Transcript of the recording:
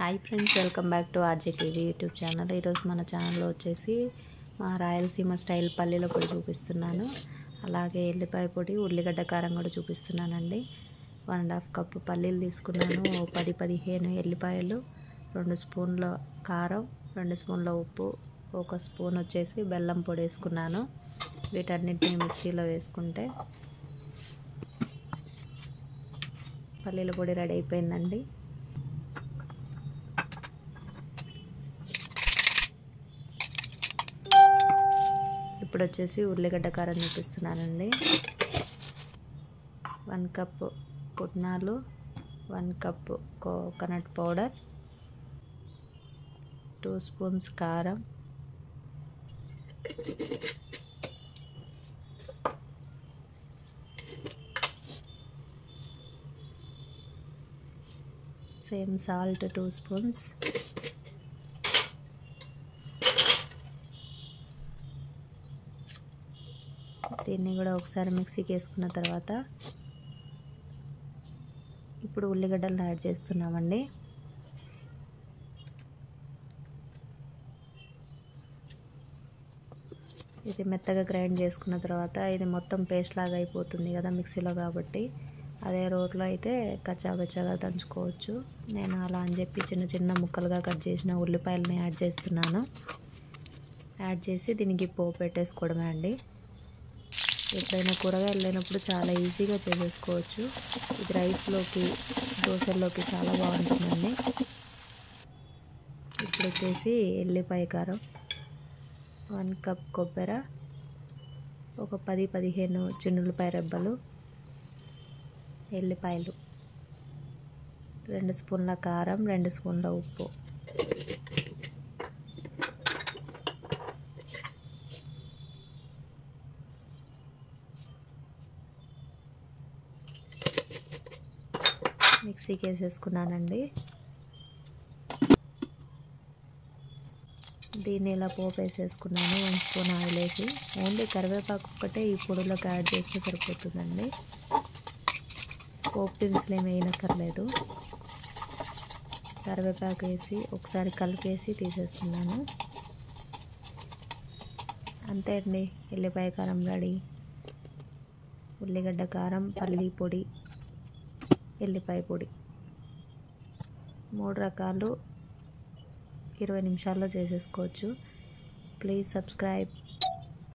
Hi friends, welcome back to RJKV YouTube channel. ఈరోజు మన ఛానల్లో వచ్చేసి మా రాయలసీమ స్టైల్ పల్లీల పొడి చూపిస్తున్నాను. అలాగే ఎల్లిపాయ పొడి, ఉల్లిగడ్డ కారం కూడా చూపిస్తున్నానండి. 1.5 కప్పు పల్లీలు తీసుకున్నాను, 10-15 ఎల్లిపాయలు, 2 స్పూన్ల కారం, 2 స్పూన్ల ఉప్పు, 1 స్పూన్ వచ్చేసి బెల్లం పొడి వేసుకున్నాను. వీటన్నిటిని మిక్సీలో వేసుకుంటే పల్లీల పొడి రెడీ అయిపోయిందండి. ఇప్పుడు వచ్చేసి ఉల్లిగడ్డ కారం చూపిస్తున్నానండి. 1 కప్పు పుట్నాలు, 1 కప్పు కోకోనట్ పౌడర్, 2 స్పూన్స్ కారం, సేమ్ సాల్ట్ 2 స్పూన్స్, దీన్ని కూడా ఒకసారి మిక్సీకి వేసుకున్న తర్వాత ఇప్పుడు ఉల్లిగడ్డలను యాడ్ చేస్తున్నామండి. ఇది మెత్తగా గ్రైండ్ చేసుకున్న తర్వాత ఇది మొత్తం పేస్ట్ లాగా అయిపోతుంది కదా మిక్సీలో, కాబట్టి అదే రోట్లో అయితే కచ్చాబచ్చాగా దంచుకోవచ్చు. నేను అలా అని చెప్పి చిన్న చిన్న ముక్కలుగా కట్ చేసిన ఉల్లిపాయలని యాడ్ చేస్తున్నాను. యాడ్ చేసి దీనికి పోపు పెట్టేసుకోవడమే అండి. ఎప్పుడైనా కూరగాయలు లేనప్పుడు చాలా ఈజీగా చేసేసుకోవచ్చు. ఇది రైస్లోకి, దోశల్లోకి చాలా బాగుంటుందండి. ఇప్పుడు వచ్చేసి ఎల్లిపాయ కారం, 1 కప్ కొబ్బరి, ఒక 10-15 చిన్నులపాయ రెబ్బలు, ఎల్లిపాయలు, 2 స్పూన్ల కారం, 2 స్పూన్ల ఉప్పు, మిక్సీకి వేసేసుకున్నానండి. దీన్ని ఇలా పోపు వేసేసుకున్నాను. 1 స్పూన్ ఆయిల్ వేసి, ఓన్లీ కరివేపాకు ఒక్కటే ఈ పొడిలోకి యాడ్ చేస్తే సరిపోతుందండి. పోపు దినుసులు ఏమి వేయనక్కర్లేదు. కరివేపాకు వేసి ఒకసారి కలిపేసి తీసేస్తున్నాను. అంతే అండి, ఎల్లిపాయ కారం రెడీ. ఉల్లిగడ్డ కారం, పల్లీ పొడి, ఎల్లిపాయ పొడి 3 రకాలు 20 నిమిషాల్లో చేసేసుకోవచ్చు. Please subscribe.